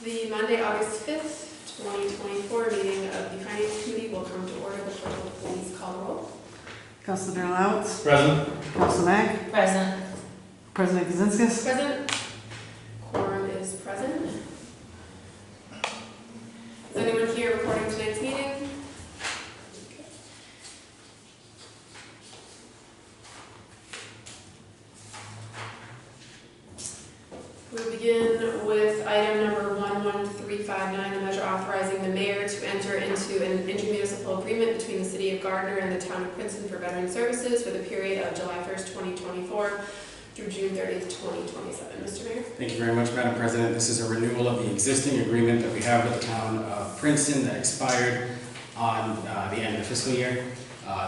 The Monday, August 5th, 2024 meeting of the Finance Committee will come to order. The clerk will please call the roll. Councilor Louds. Present. Councilor Mack. Present. President Kaczynskis. Present. Quorum is present. Is anyone here recording tonight's meeting? We'll begin with item number 11359, a measure authorizing the mayor to enter into an intermunicipal agreement between the city of Gardner and the town of Princeton for veteran services for the period of July 1st, 2024 through June 30th, 2027. Mr. Mayor. Thank you very much, Madam President. This is a renewal of the existing agreement that we have with the town of Princeton that expired on the end of the fiscal year.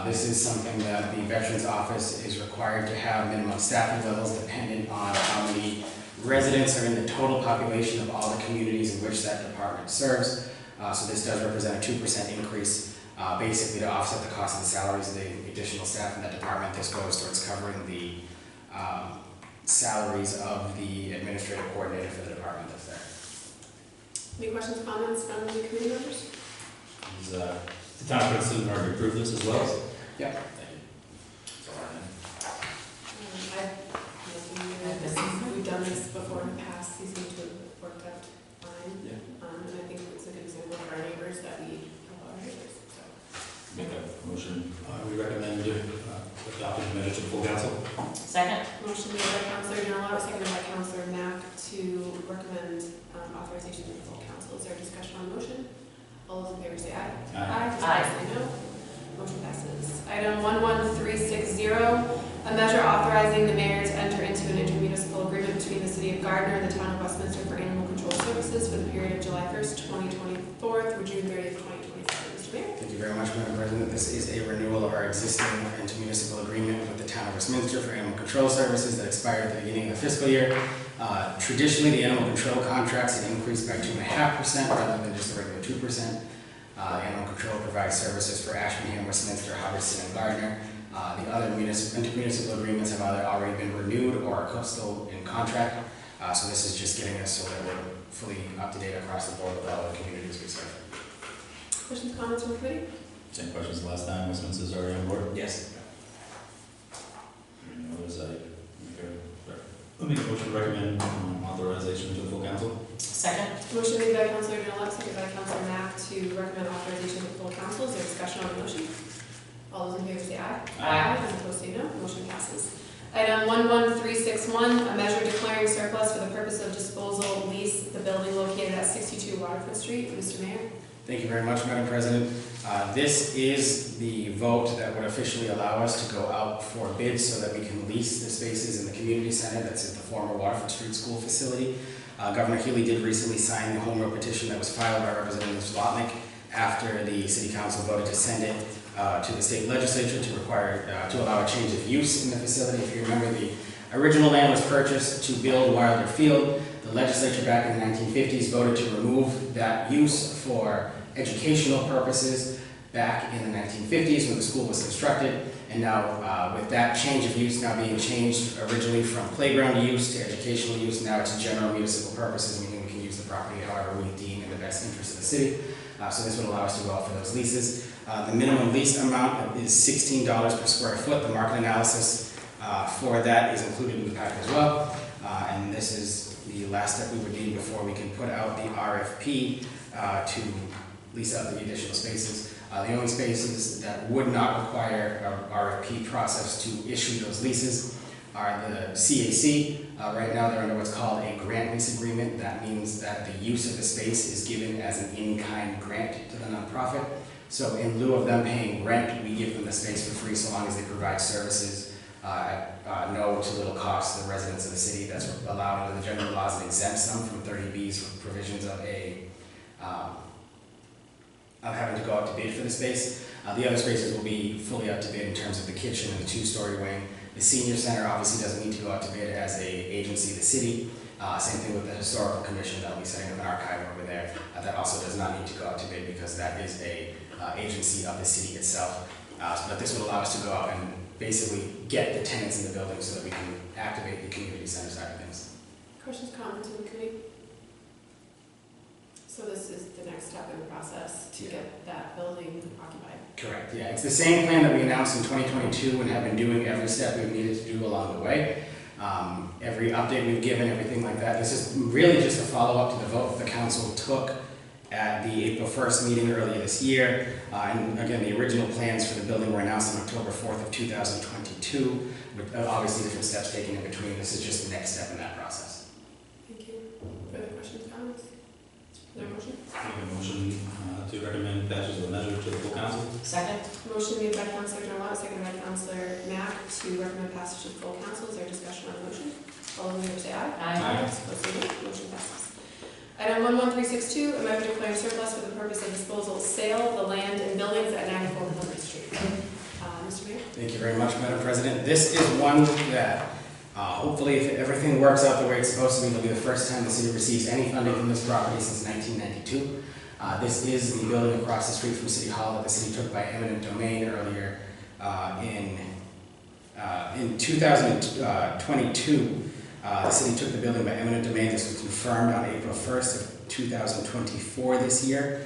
This is something that the Veterans Office is required to have minimum staffing levels dependent on how many residents are in the total population of all the communities in which that department serves. So this does represent a 2% increase, basically to offset the cost of the salaries of the additional staff in that department. This goes towards covering the salaries of the administrative coordinator for the department that's there. Any questions, comments from the committee members? Is the town of Princeton already approved this as well? Yeah. Thank you. That's all I We've done this before in the past. These seem to have worked out fine. Yeah. And I think it's a good example of our neighbors that we help our neighbors. So. Make a motion. We recommend adopting the measure to full council. Second. Motion made by Councilor Ginella, seconded by Councilor Mack to recommend authorization to the full council. Is there discussion on the motion? All those in favor say aye. Aye. Aye. Say no. Motion passes. Item 11360, a measure authorizing the mayor to enter into an intermunicipal agreement between the city of Gardner and the town of Westminster for animal control services for the period of July 1st, 2024 through June 30th, 2027. Mr. Mayor. Thank you very much, Madam President. This is a renewal of our existing intermunicipal agreement with the town of Westminster for animal control services that expired at the beginning of the fiscal year. Traditionally, the animal control contracts had increased by 2.5% rather than just the regular 2%. Animal control provides services for Ashburnham, Westminster, Hubbardston, and Gardner. The other intermunicipal agreements have either already been renewed or are still in contract. So this is just getting us so that we're fully up to date across the board with all the communities we serve. Questions, comments from the committee? Same questions as last time. Westminster's already on board. Yes. Let me make a motion to recommend authorization to the full council. Second. Motion made by Councilor Ginella, seconded by Councilor Mack to recommend authorization to the full council. Is there discussion on the motion? All those in favor say aye. Aye. Those opposed say no. Motion passes. Item 11361, a measure declaring surplus for the purpose of disposal lease the building located at 62 Waterford Street. Mr. Mayor. Thank you very much, Madam President. This is the vote that would officially allow us to go out for bids so that we can lease the spaces in the community center that's at the former Waterford Street School facility. Governor Healy did recently sign the home rule petition that was filed by Representative Zlotnick after the City Council voted to send it to the state legislature to allow a change of use in the facility. If you remember, the original land was purchased to build Wilder Field. The legislature back in the 1950s voted to remove that use for educational purposes back in the 1950s when the school was constructed. And now with that change of use now being changed originally from playground use to educational use, now it's general municipal purposes, meaning we can use the property however we deem in the best interest of the city. So this would allow us to go out for those leases. The minimum lease amount is $16 per square foot. The market analysis for that is included in the packet as well. And this is the last step we would need before we can put out the RFP to lease out the additional spaces. The only spaces that would not require an RFP process to issue those leases are the CAC. Right now they're under what's called a grant lease agreement. That means that the use of the space is given as an in-kind grant to the nonprofit. So in lieu of them paying rent, we give them the space for free so long as they provide services at no to little cost to the residents of the city. That's allowed under the general laws that exempts them from 30B's for provisions of having to go out to bid for the space. The other spaces will be fully out to bid in terms of the kitchen and the two-story wing. The senior center obviously doesn't need to go out to bid as an agency of the city. Same thing with the historical commission that will be setting up an archive over there. That also does not need to go out to bid because that is a agency of the city itself. But this would allow us to go out and basically get the tenants in the building so that we can activate the community center side of things. Questions, comments from the committee? So this is the next step in the process to Yeah. get that building occupied. Correct, yeah. It's the same plan that we announced in 2022 and have been doing every step we've needed to do along the way. Every update we've given, everything like that. This is really just a follow-up to the vote the council took at the April 1st meeting earlier this year. And again, the original plans for the building were announced on October 4th of 2022, with obviously different steps taken in between. This is just the next step in that process. Thank you. Further questions, comments? Is there a motion? Make a motion to recommend passage of the measure to the full council. Second? Motion made by Councilor Delarose, seconded by Councilor Mack to recommend passage to the full council. Is there discussion on the motion? All those in favor say aye. Aye. Opposed say no. Motion passes. Item 11362, a measure declaring surplus for the purpose of disposal, sale of the land and buildings at 94 Plymouth Street. Mr. Mayor? Thank you very much, Madam President. This is one that hopefully, if everything works out the way it's supposed to be, it'll be the first time the city receives any funding from this property since 1992. This is the building across the street from City Hall that the city took by eminent domain earlier in 2022. The city took the building by eminent domain. This was confirmed on April 1st of 2024 this year.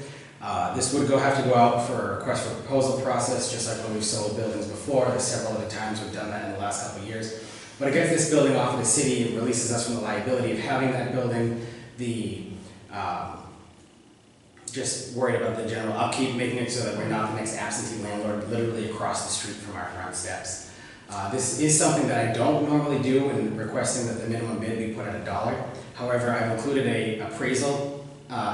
This would have to go out for a request for proposal process, just like when we've sold buildings before. There's several other times we've done that in the last couple of years. But it gets this building off of the city. It releases us from the liability of having that building. Just worried about the general upkeep, making it so that we're not the next absentee landlord literally across the street from our front steps. This is something that I don't normally do in requesting that the minimum bid be put at $1. However, I've included an appraisal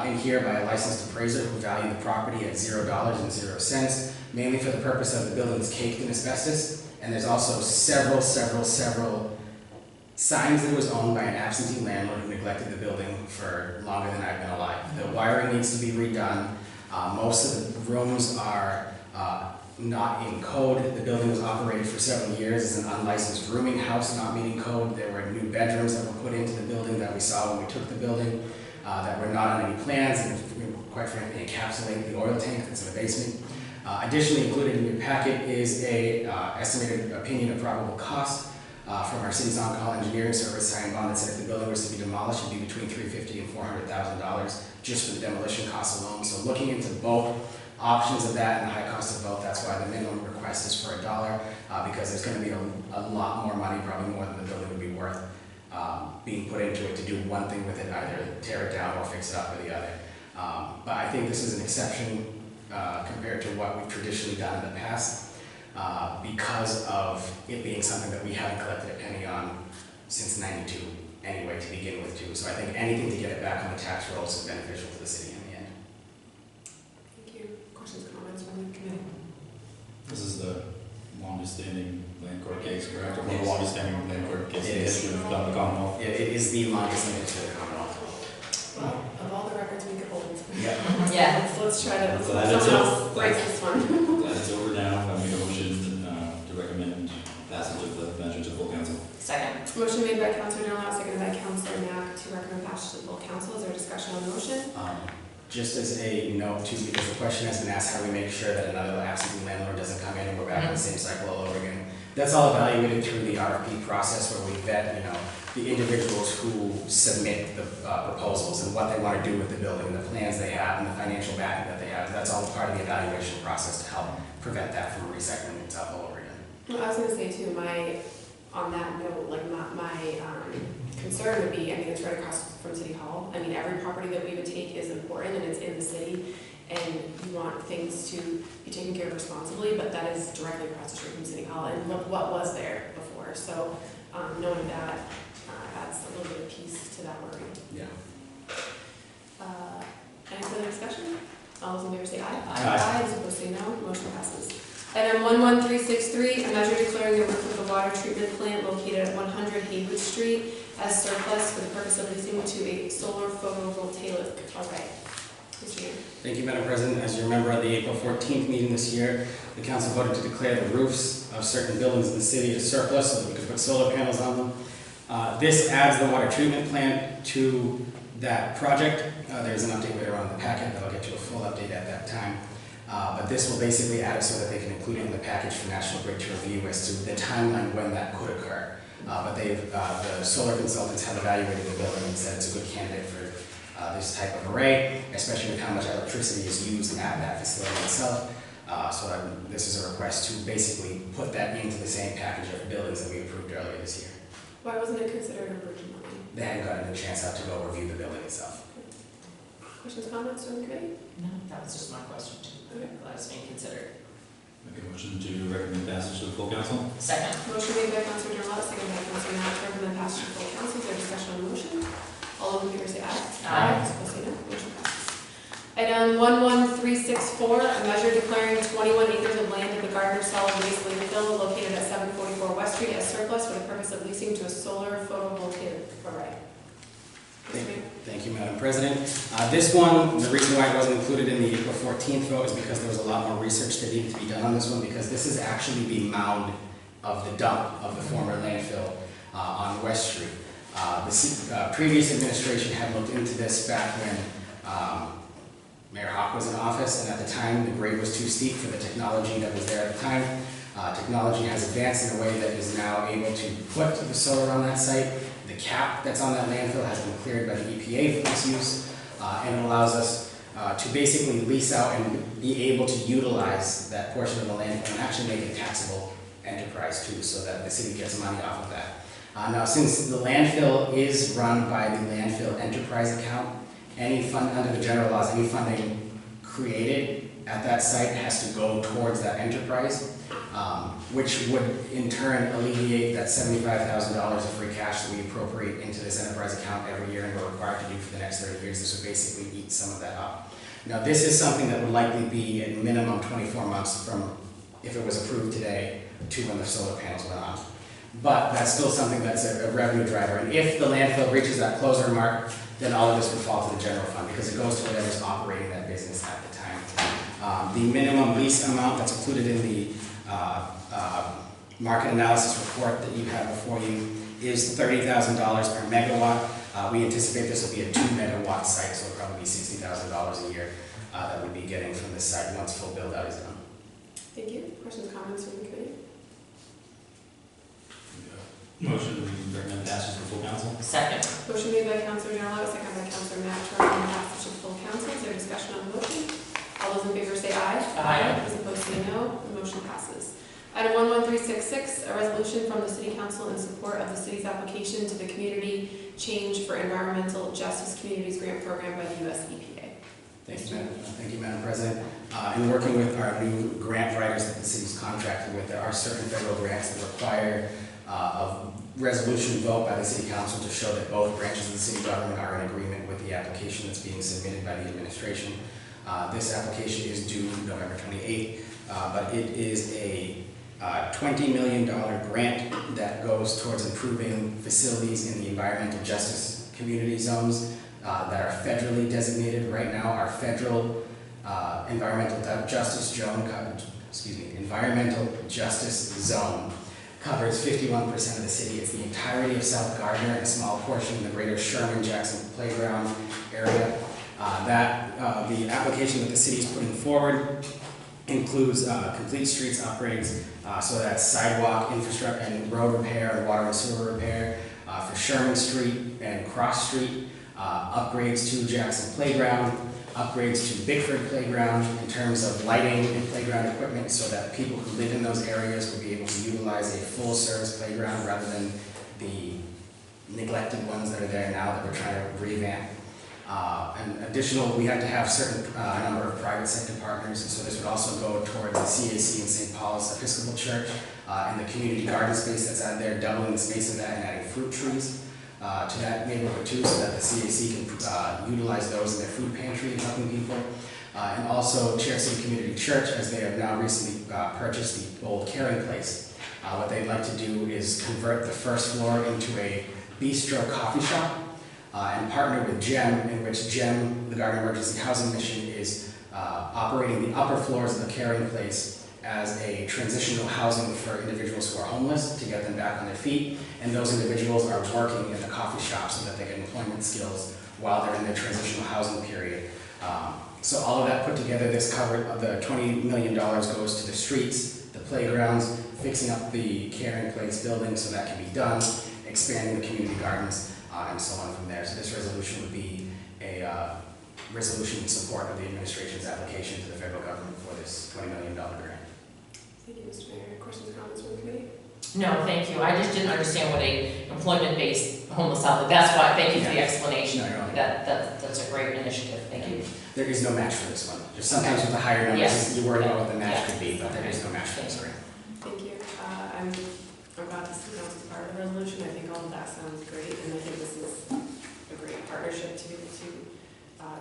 in here by a licensed appraiser who valued the property at $0.00, mainly for the purpose of the building's caked in asbestos. And there's also several signs that it was owned by an absentee landlord who neglected the building for longer than I've been alive. The wiring needs to be redone. Most of the rooms are not in code. The building was operated for several years as an unlicensed rooming house, not meeting code. There were new bedrooms that were put into the building that we saw when we took the building that were not on any plans, and quite frankly encapsulate the oil tank that's in the basement. Additionally included in your packet is a estimated opinion of probable cost from our city's on-call engineering service, signed bond that said if the building was to be demolished, it'd be between $350,000 and $400,000 just for the demolition costs alone. So looking into both options of that and the high cost of both, that's why the minimum request is for $1, because there's going to be a lot more money, probably more than the building would be worth, being put into it to do one thing with it, either tear it down or fix it up with the other. But I think this is an exception compared to what we've traditionally done in the past. Because of it being something that we haven't collected a penny on since '92 anyway to begin with too. So I think anything to get it back on the tax rolls is beneficial to the city in the end. Thank you. Questions, comments from the committee? This is the longest standing land court case, correct? One of the longest standing land court cases in the history of the Commonwealth. It is the longest in the history of the Commonwealth. Well, of all the records we could hold. Yeah. Yeah. Let's try to, let's Glad let it's someone over. else break this one. Glad it's over now. I make a motion to recommend passage of the measure to full council. Second. Motion made by Councilor Delarose, seconded by Councilor Mack to recommend passage to the full council. Is there discussion on the motion? Just as a note too, because the question has been asked how we make sure that another absentee landlord doesn't come in and we're back in the same cycle all over again. That's all evaluated through the RFP process where we vet, the individuals who submit the proposals and what they want to do with the building and the plans they have and the financial backing that they have. That's all part of the evaluation process to help prevent that from recycling itself all over again. Well, I was going to say too, on that note, my concern would be, it's right across from City Hall. Every property that we would take is important and it's in the city, and you want things to be taken care of responsibly, but that is directly across the street from City Hall, and look what was there before. So knowing that adds a little bit of peace to that worry. Yeah. Any further discussion? All those in favor say aye. Aye. Those opposed say no. Motion passes. Item 11363, a measure declaring the roof of the water treatment plant located at 100 Haywood Street as surplus for the purpose of leasing to a solar photovoltaic array. Mr. Mayor. Thank you, Madam President. As you remember, at the April 14th meeting this year, the council voted to declare the roofs of certain buildings in the city as surplus so that we could put solar panels on them. This adds the water treatment plant to that project. There's an update later on in the packet that I'll get you a full update at that time. But this will basically add it so that they can include it in the package for National Grid to review as to the timeline when that could occur. But the solar consultants have evaluated the building and said it's a good candidate for this type of array, especially with how much electricity is used at that facility itself. This is a request to basically put that into the same package of buildings that we approved earlier this year. Why wasn't it considered originally? They hadn't gotten a chance out to go review the building itself. Questions, comments from the committee? No, that was just my question too. Okay. Glad it's being considered. Make a motion to recommend passage to the full council. Second. Motion made by Councilor Delarada, second by Councilor Knapp, to recommend passage to full council. Is there discussion on the motion? All those in favor say aye. Aye. Those opposed say no. Motion passes. Item 11364, a measure declaring 21 acres of land in the Gardner solid waste landfill located at 744 West Street as surplus for the purpose of leasing to a solar photovoltaic array. Thank you, Madam President. This one, the reason why it wasn't included in the April 14th vote is because there was a lot more research that needed to be done on this one, because this is actually the mound of the dump of the former landfill on West Street. The previous administration had looked into this back when Mayor Hawk was in office, and at the time the grade was too steep for the technology that was there at the time. Technology has advanced in a way that is now able to put the solar on that site. The cap that's on that landfill has been cleared by the EPA for this use, and it allows us to basically lease out and be able to utilize that portion of the landfill and actually make it a taxable enterprise too, so that the city gets money off of that. Now, since the landfill is run by the landfill enterprise account, any fund under the general laws, any funding created at that site has to go towards that enterprise, which would in turn alleviate that $75,000 of free cash that we appropriate into this enterprise account every year and we're required to do for the next 30 years. This would basically eat some of that up. Now, this is something that would likely be at minimum 24 months from if it was approved today to when the solar panels went on. But that's still something that's a revenue driver. And if the landfill reaches that closure mark, then all of this would fall to the general fund because it goes to whatever's operating that business at the time. The minimum lease amount that's included in the market analysis report that you have before you is $30,000 per megawatt. We anticipate this will be a 2 megawatt site, so it'll probably be $60,000 a year that we'd be getting from this site once full build out is done. Thank you. Questions, comments from the committee? Motion to recommend passage to the full council. Second. Motion made by Councilor Delarada, second by Councilor Knapp, to recommend passage to full council. Is there discussion on the motion? All those in favor say aye. Aye. Those opposed say no. The motion passes. Item 11366, a resolution from the City Council in support of the city's application to the Community Change for Environmental Justice Communities Grant Program by the U.S. EPA. Thank you, Madam President. In working with our new grant writers that the city's contracted with, there are certain federal grants that require a resolution vote by the City Council to show that both branches of the city government are in agreement with the application that's being submitted by the administration. This application is due November 28th, but it is a $20 million grant that goes towards improving facilities in the environmental justice community zones that are federally designated. Right now, our federal environmental justice zone covers 51% of the city. It's the entirety of South Gardner, a small portion of the greater Sherman-Jackson playground area. The application that the city is putting forward includes complete streets upgrades, so that's sidewalk, infrastructure, and road repair, and water and sewer repair for Sherman Street and Cross Street, upgrades to Jackson Playground, upgrades to Bickford Playground in terms of lighting and playground equipment so that people who live in those areas will be able to utilize a full-service playground rather than the neglected ones that are there now that we're trying to revamp. And additional, we have to have certain number of private sector partners, and so this would also go towards the CAC and St. Paul's Episcopal Church and the community garden space that's out there, doubling the space of that and adding fruit trees to that neighborhood too, so that the CAC can utilize those in their food pantry and helping people. And also Chair City Community Church, as they have now recently purchased the old Caring Place. What they'd like to do is convert the first floor into a bistro coffee shop and partner with GEM, in which GEM, the Gardner Emergency Housing Mission, is operating the upper floors of the Caring Place as a transitional housing for individuals who are homeless to get them back on their feet, and those individuals are working in the coffee shop so that they get employment skills while they're in their transitional housing period. So all of that put together, this covered, the $20 million goes to the streets, the playgrounds, fixing up the Caring Place building so that can be done, expanding the community gardens, and so on from there. So this resolution would be a resolution in support of the administration's application to the federal government for this $20 million grant. Thank you, Mr. Mayor. Questions or comments from the committee? No, thank you. I just didn't understand what a employment-based homeless housing, that's why, thank you for the explanation. No, you're welcome. That's a great initiative, thank you. There is no match for this one. Just sometimes with the higher numbers, Yes. you worry about what the match Yeah. could be, but there is no match for this grant. Thank you. I'm about to see council's part of the resolution. I think all of that sounds great, and I think this is a great partnership to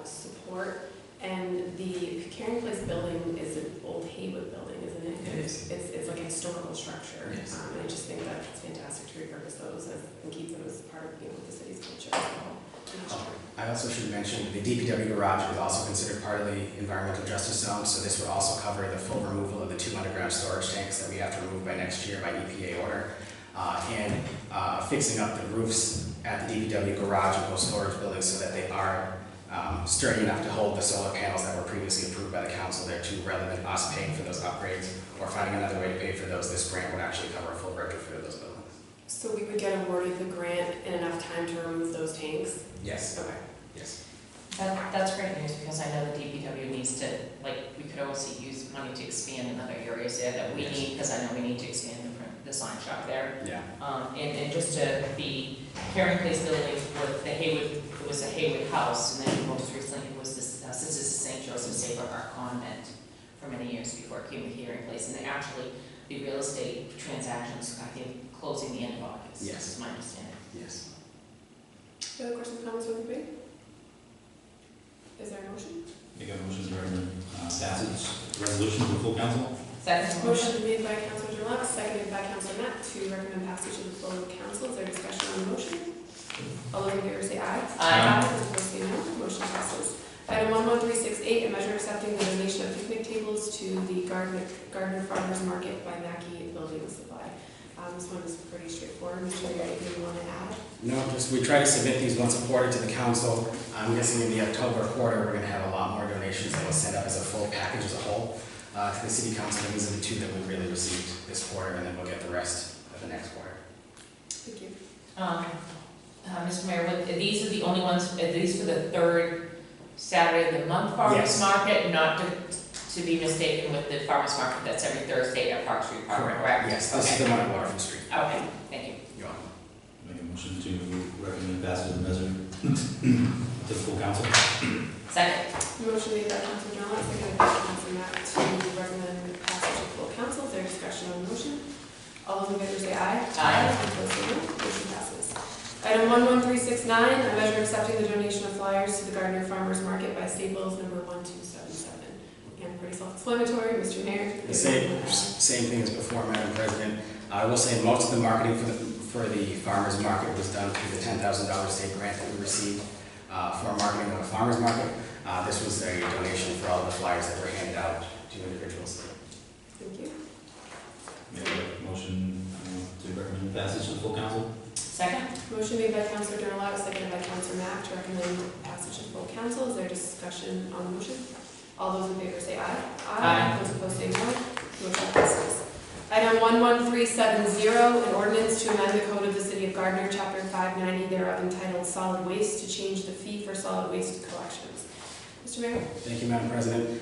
support. And the Caring Place building is an old Haywood building, isn't it? It is. It's like a historical structure. Yes. And I just think that it's fantastic to repurpose those and keep them as part of, the city's culture as well. I also should mention the DPW garage is also considered part of the environmental justice zone, so this would also cover the full removal of the 2 underground storage tanks that we have to remove by next year by EPA order, and fixing up the roofs at the DPW garage and those storage buildings so that they are sturdy enough to hold the solar panels that were previously approved by the council there too, rather than us paying for those upgrades or finding another way to pay for those. This grant would actually cover a full retrofit of those buildings. So we would get awarded the grant in enough time to remove those tanks? Yes. Okay. Yes. That's great news, because I know the DPW needs to, we could also use money to expand in other areas there that we Yes. need, because I know we need to expand the sign shop there. Yeah. And just to be Caring Place building with the Haywood, it was a Haywood house, and then most recently it was this, since it's the St. Joseph Sacred Heart Convent for many years before it came to Caring Place. And actually, the real estate transactions, I think, closing the end of August. Yes. Is my understanding. Yes. Any other questions, comments from the committee? Is there a motion? Make a motion to recommend passage resolution to the full council. Second motion. Motion made by Councilor Durant, seconded by Councilor Net to recommend passage of the full council. Is there discussion on the motion? All those in favor say aye. Aye. Those opposed say no. Motion passes. Item 11368, a measure accepting the donation of picnic tables to the Gardner Farmers Market by Mackey Building Supply. This one is pretty straightforward. Mr. Mayor, anything you want to add? No, just we try to submit these once a quarter to the council. I'm guessing in the October quarter, we're gonna have a lot more donations that will send up as a full package as a whole to the city council. And these are the 2 that we really received this quarter, and then we'll get the rest of the next quarter. Thank you. Mr. Mayor, these are the only ones, are these for the third Saturday of the month farmers Yes. market, not to be mistaken with the farmers market that's every Thursday at Park Street Park, correct? Yes, this is the one at Waterfront Street. Okay, thank you. You're welcome. Make a motion to recommend passage of the measure to the full council. Second. Motion made by Councilor Durant, seconded by Councilor Net to recommend passage of full council. Is there discussion on the motion? All those in favor say aye. Aye. Opposed say no. Motion passes. Item 11369, a measure accepting the donation of flyers to the Gardner Farmers Market by Staples number 1277. Again, pretty self-explanatory. Mr. Mayor? The same thing as before, Madam President. I will say most of the marketing for the farmers market was done through the $10,000 state grant that we received for marketing of a farmers market. This was a donation for all of the flyers that were handed out to individuals. Thank you. Make a motion to recommend passage to the full council. Second. Motion made by Councilor Durant, seconded by Councilor Mack to recommend passage of full council. Is there discussion on the motion? All those in favor say aye. Aye. Those opposed say no. Motion passes. Item 11370, an ordinance to amend the code of the City of Gardner, Chapter 590 thereof entitled Solid Waste to change the fee for solid waste collections. Mr. Mayor? Thank you, Madam President.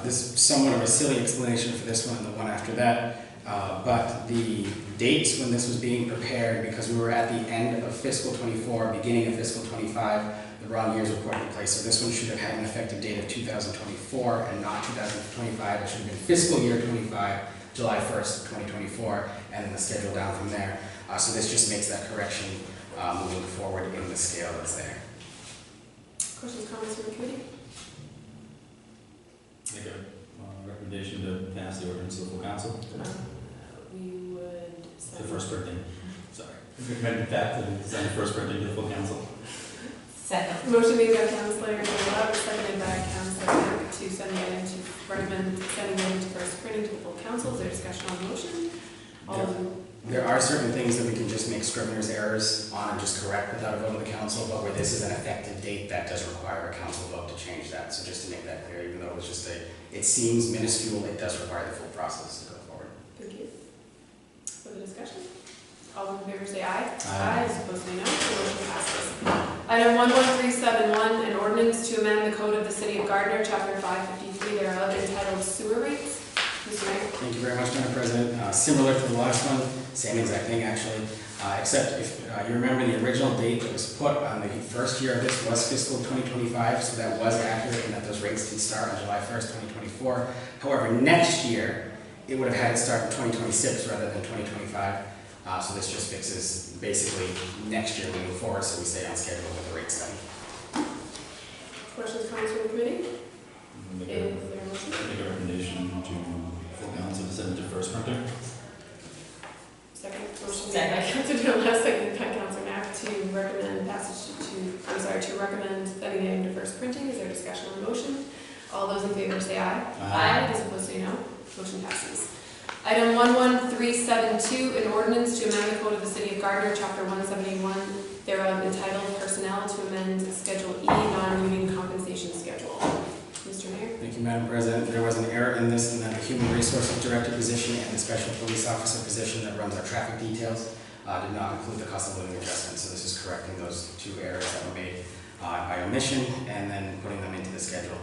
This is somewhat of a silly explanation for this one and the one after that, but the dates when this was being prepared, because we were at the end of fiscal 24, beginning of fiscal 25, the wrong years were put in place. So this one should have had an effective date of 2024 and not 2025. It should have been fiscal year 25, July 1st, 2024, and then the schedule down from there. So this just makes that correction moving forward in the scale that's there. Questions, comments from the committee? Make a recommendation to pass the ordinance to the full council. We would The first printing. Sorry. Recommend that to send the first printing to the full council. Second. Motion made by Councilor Durant, seconded by Councilor Mack to send the item to recommend sending the item to first printing to the full council. Is there discussion on the motion? All of them. There are certain things that we can just make scrivener's errors on and just correct without a vote of the council, but where this is an effective date, that does require a council vote to change that. So just to make that clear, even though it was just it seems minuscule, it does require the full process to go forward. Thank you. Further discussion? All in favor say aye. Aye. Those opposed say no. The motion passes. Item 11371, an ordinance to amend the code of the city of Gardner, chapter 553 thereof, entitled sewer rates. Mr. Mayor. Thank you very much, Madam President. Similar to the last one, same exact thing actually, except if you remember the original date that was put on the first year of this was fiscal 2025, so that was accurate and that those rates did start on July 1st, 2024. However, next year, it would have had it start in 2026 rather than 2025. So this just fixes basically next year moving forward, so we stay on schedule with the rate study. Questions, comments from the committee? Make Is there a motion? a recommendation to full council to send it to first printer. Second. Motion made by Councilor Donello, seconded by Councilor Knapp to recommend to recommend sending it into first printing. Is there discussion on the motion? All those in favor say aye. Aye. Those opposed say no. Motion passes. Item 11372, an ordinance to amend the code of the city of Gardner, chapter 171 thereof, entitled Personnel to amend Schedule E, non-union compensation schedule. Mr. Mayor. Thank you, Madam President. There was an error in this in that the Human Resources Director position and the Special Police Officer position that runs our traffic details did not include the cost of living adjustment, so this is correcting those two errors that were made by omission and then putting them into the schedule.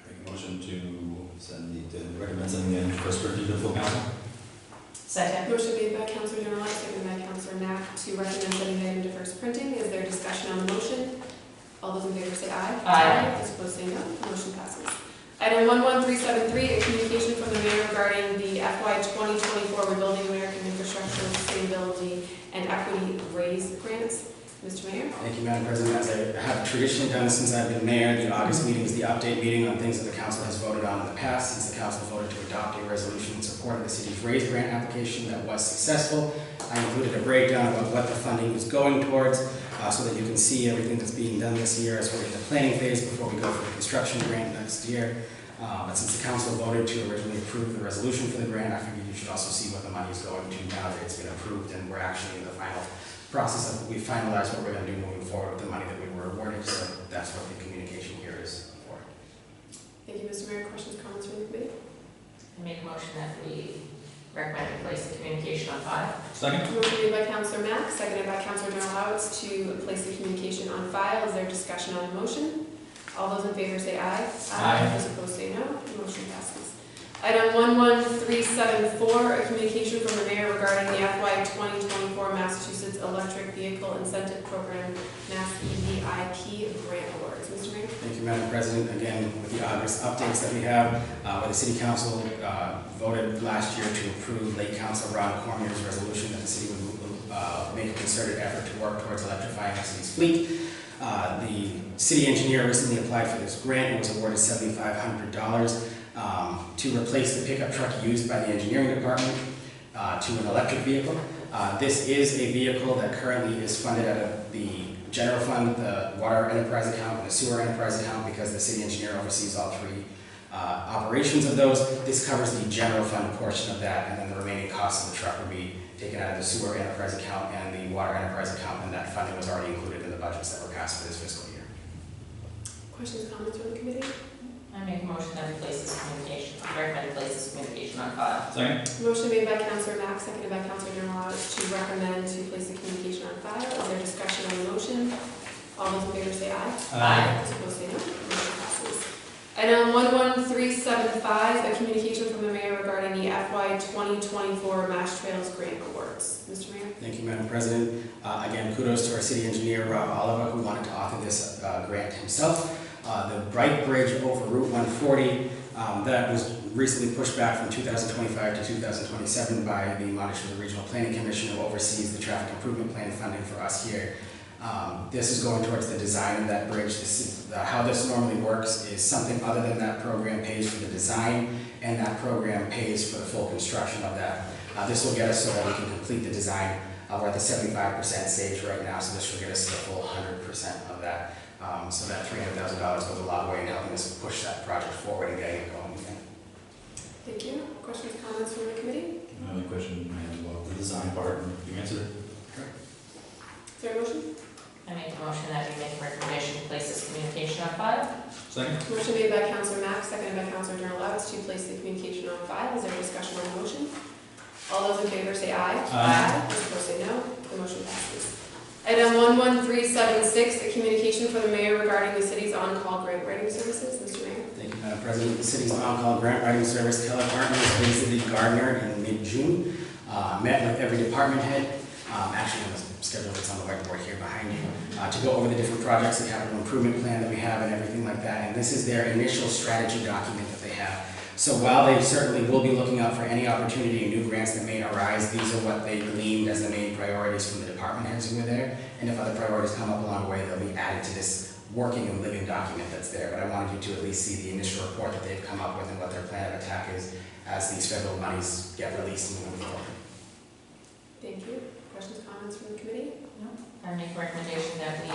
Make a motion to recommend sending it to first printer to full council. Second. Motion made by Councilor Donello, seconded by Councilor Knapp to recommend sending it into first printing. Is there discussion on the motion? All those in favor say aye. Aye. Those opposed say no. The motion passes. Item 11373, a communication from the mayor regarding the FY 2024 Rebuilding American Infrastructure, Sustainability, and Equity Raise grants. Mr. Mayor. Thank you, Madam President. As I have traditionally done since I've been mayor, the August meeting is the update meeting on things that the council has voted on in the past. Since the council voted to adopt a resolution in support of the city's raise grant application that was successful, I included a breakdown of what the funding was going towards so that you can see everything that's being done this year as we're in the planning phase before we go for the construction grant next year. But since the council voted to originally approve the resolution for the grant, I figured you should also see what the money is going to now that it's been approved and we're actually in the final process of we finalized what we're going to do moving forward with the money that we were awarded, so that's what the communication here is for. Thank you, Mr. Mayor. Questions, comments from the committee? I make a motion that we recommend to place the communication on file. Second. Motion made by Councilor Mack, seconded by Councilor Donello to place the communication on file. Is there discussion on the motion? All those in favor say aye. Aye. Those opposed say no. The motion passes. Item 11374, a communication from the mayor regarding the FY 2024 Massachusetts Electric Vehicle Incentive Program, Mass EVIP grant awards. Mr. Mayor. Thank you, Madam President. Again, with the August updates that we have, where the City Council voted last year to approve late Council Ron Cormier's resolution that the city would make a concerted effort to work towards electrifying the city's fleet. The city engineer recently applied for this grant and was awarded $7,500 to replace the pickup truck used by the engineering department to an electric vehicle. This is a vehicle that currently is funded out of the general fund, the water enterprise account, and the sewer enterprise account because the city engineer oversees all three operations of those. This covers the general fund portion of that, and then the remaining costs of the truck would be taken out of the sewer enterprise account and the water enterprise account, and that funding was already included in the budgets that were passed for this fiscal year. Questions, comments from the committee? I make a motion that we place this communication, recommend to place this communication on file. Second. Motion made by Councilor Mack, seconded by Councilor Donello to recommend to place the communication on file. Is there discussion on the motion? All those in favor say aye. Aye. Those opposed say no. Motion passes. Item 11375, a communication from the mayor regarding the FY 2024 MASH Trails grant awards. Mr. Mayor. Thank you, Madam President. Again, kudos to our city engineer, Rob Oliver, who wanted to author this grant himself. The Bright Bridge over Route 140, that was recently pushed back from 2025 to 2027 by the Monticello Regional Planning Commission, who oversees the traffic improvement plan funding for us here. This is going towards the design of that bridge. How this normally works is something other than that program pays for the design, and that program pays for the full construction of that. This will get us so that we can complete the design. We're at the 75% stage right now, so this will get us the full 100% of that. So that $300,000 goes a long way in helping us push that project forward and getting it going again. Thank you. Questions, comments from the committee? Another question about the design part, you answered it. Is there a motion? I make a motion that we make a recommendation to place this communication on file. Second. Motion made by Councilor Mack, seconded by Councilor Donello to place the communication on file. Is there discussion on the motion? All those in favor say aye. Aye. Those opposed say no. The motion passes. Item 11376, a communication for the mayor regarding the city's on-call grant writing services. Mr. Mayor. Thank you, Madam President. The city's on-call grant writing service, Keller Partners, visited Gardner in mid-June, met with every department head, actually on the schedule that's on the whiteboard here behind you, to go over the different projects, the capital improvement plan that we have and everything like that. And this is their initial strategy document that they have. So while they certainly will be looking out for any opportunity and new grants that may arise, these are what they gleaned as the main priorities from the department heads who were there. And if other priorities come up along the way, they'll be added to this working and living document that's there. But I wanted you to at least see the initial report that they've come up with and what their plan of attack is as these federal monies get released and moving forward. Thank you. Questions, comments from the committee? No? I make a recommendation that we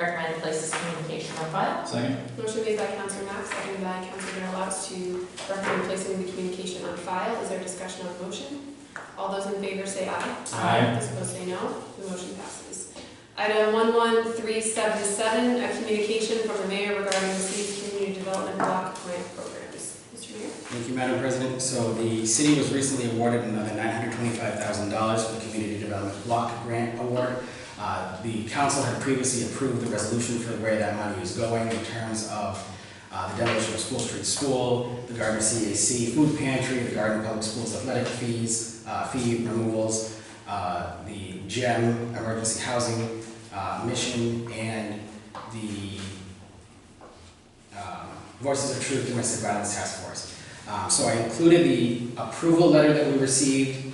recommend to place this communication on file. Second? Motion made by Councilor Max, seconded by Councilor Louts to recommend placing the communication on file. Is there discussion on the motion? All those in favor say aye. Aye. Those opposed say no. The motion passes. Item 11377, a communication from the mayor regarding the city's community development block grant programs. Mr. Mayor. Thank you, Madam President. So the city was recently awarded another $925,000 for the Community Development Block Grant Award. The council had previously approved the resolution for where that money is going in terms of the demolition of School Street School, the Gardner CAC food pantry, the Gardner Public Schools athletic fees, fee removals, the GEM emergency housing mission, and the Voices of Truth Domestic Violence Task Force. So I included the approval letter that we received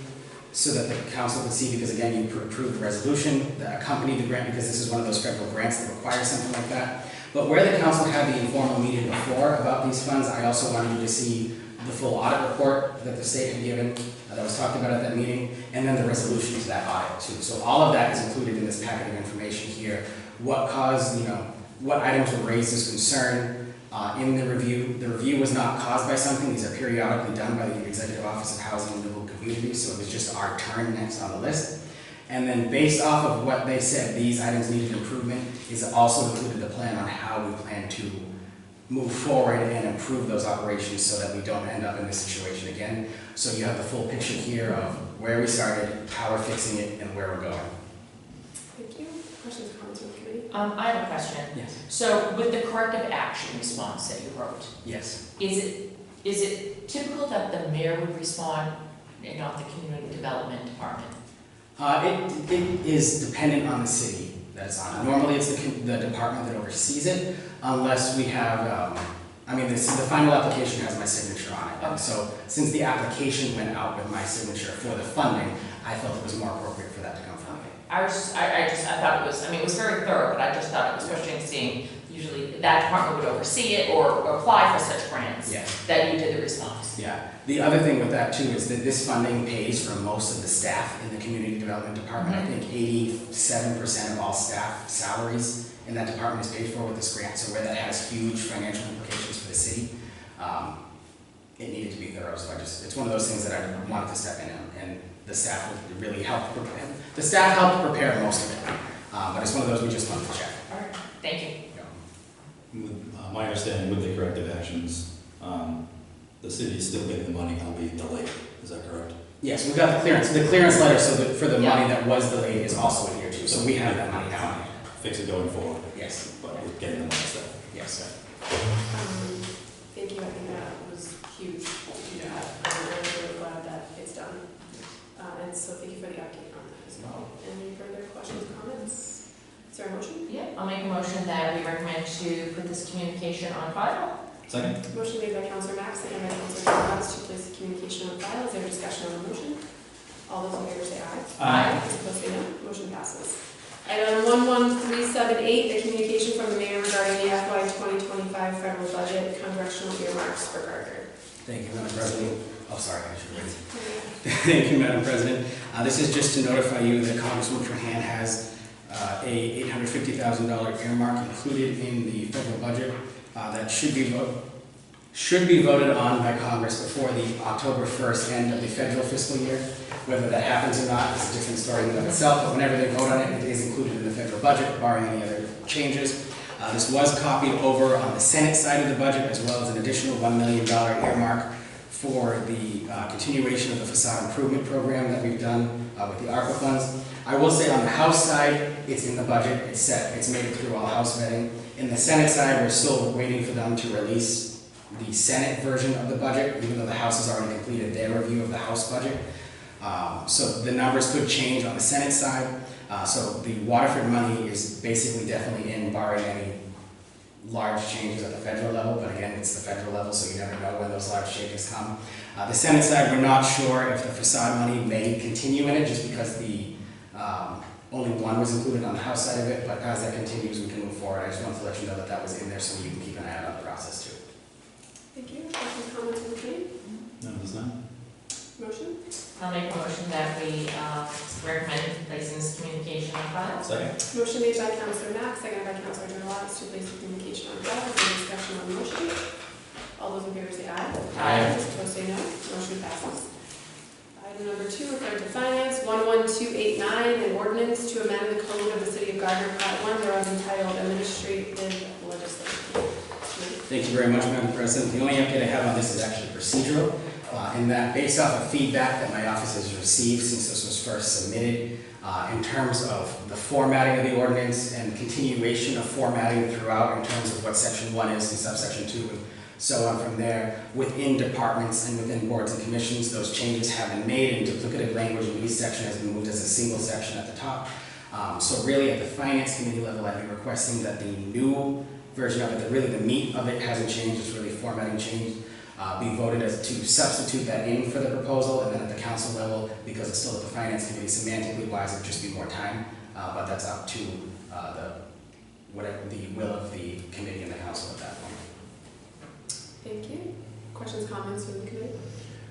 so that the council could see, because again, you approved the resolution that accompanied the grant, because this is one of those federal grants that requires something like that. But where the council had the informal meeting before about these funds, I also wanted you to see the full audit report that the state had given, that was talked about at that meeting, and then the resolution to that audit too. So all of that is included in this packet of information here. What caused, what items were raised as concern in the review. The review was not caused by something. These are periodically done by the Executive Office of Housing and Livable Communities, so it was just our turn next on the list. And then based off of what they said, these items needed improvement, is also included the plan on how we plan to move forward and improve those operations so that we don't end up in this situation again. So you have the full picture here of where we started, how we're fixing it, and where we're going. Thank you. Questions, comments from the committee? I have a question. Yes. So with the corrective action response that you wrote, Yes. is it typical that the mayor would respond and not the community development department? It is dependent on the city that it's on. Normally it's the department that oversees it, unless we have, the final application has my signature on it. And so since the application went out with my signature for the funding, I felt it was more appropriate for that to come from me. I thought it was, it was very thorough, but I just thought it was frustrating seeing usually that department would oversee it or apply for such grants. Yes. That you did the response. Yeah. The other thing with that too is that this funding pays for most of the staff in the community development department. I think 87% of all staff salaries in that department is paid for with this grant. So where that has huge financial implications for the city, it needed to be thorough. So it's one of those things that I wanted to step in and the staff would really help prepare. The staff helped prepare most of it, but it's one of those we just wanted to check. All right, thank you. My understanding with the corrective actions, the city is still getting the money, albeit delayed. Is that correct? Yes, we got the clearance letter, so that for the money that was delayed is also in here too. So we have that money now. Fix it going forward. Yes. But we're getting the money still. Yes. Thank you. I think that was huge to do that. I'm really glad that it's done. And so thank you for the update on that as well. Any further questions, comments? Is there a motion? Yeah, I'll make a motion that we recommend to put this communication on file. Second? Motion made by Councilor Max, seconded by Councilor Louts to place the communication on file. Is there discussion on the motion? All those in favor say aye. Aye. Those opposed say no. Motion passes. Item 11378, a communication from the mayor regarding the FY 2025 federal budget, congressional earmarks for Gardner. Thank you, Madam President. Oh, sorry, I should read it. Thank you, Madam President. This is just to notify you that Congressman Trahan has a $850,000 earmark included in the federal budget that should be voted on by Congress before the October 1st end of the federal fiscal year. Whether that happens or not is a different story in and of itself, but whenever they vote on it, it is included in the federal budget, barring any other changes. This was copied over on the Senate side of the budget, as well as an additional $1 million earmark for the continuation of the facade improvement program that we've done with the ARPA funds. I will say on the House side, it's in the budget, it's set, it's made it through all House vetting. In the Senate side, we're still waiting for them to release the Senate version of the budget, even though the House has already completed their review of the House budget. So the numbers could change on the Senate side. So the Waterford money is basically definitely in, barring any large changes at the federal level, but again, it's the federal level, so you never know when those large changes come. The Senate side, we're not sure if the facade money may continue in it, just because the only one was included on the House side of it, but as that continues, we can move forward. I just wanted to let you know that that was in there, so you can keep an eye out on the process too. Thank you. Questions, comments from the committee? No, there's none. Motion? I'll make a motion that we recommend placing this communication on file. Second. Motion made by Councilor Mack, seconded by Councilor Durant to place the communication on file. Is there any discussion on the motion? All those in favor say aye. Aye. Those opposed say no. Motion passes. Item number 2, referred to Finance, 11289, an ordinance to amend the code of the City of Gardner, Part 1, thereof entitled Administrative Legislation. Thank you very much, Madam President. The only update I have on this is actually procedural, in that based off of feedback that my office has received since this was first submitted, in terms of the formatting of the ordinance and continuation of formatting throughout in terms of what Section 1 is and subsection 2 and so on from there, within departments and within boards and commissions, those changes have been made and duplicative language in each section has been moved as a single section at the top. So really at the Finance Committee level, I'd be requesting that the new version of it, that really the meat of it hasn't changed, it's really formatting changed, be voted as to substitute that in for the proposal, and then at the council level, because it's still at the Finance Committee, semantically wise, it would just be more time, but that's up to the will of the committee and the council at that point. Thank you. Questions, comments from the committee?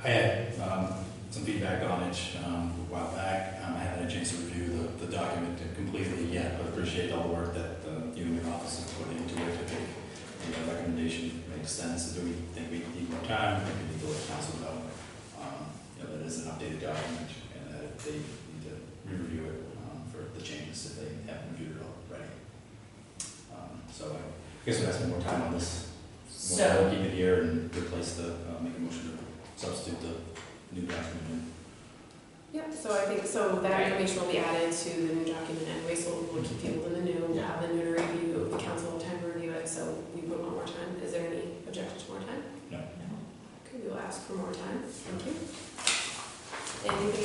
I had some feedback on it a while back. I haven't had a chance to review the document completely yet, but appreciate all the work that you and your office have put into it. I think the recommendation makes sense. Do we think we need more time? I think we need to let council know that it is an updated document and that they need to review it for the changes if they haven't reviewed it already. So I guess we'll have some more time on this. We'll keep it here and replace make a motion to substitute the new document. Yep, so I think, that information will be added to the new document anyway, so we'll keep the old and the new, we'll have the new to review, the council will have time to review it, so we would want more time. Is there any objection to more time? No. Okay, we will ask for more time. Thank you. Anything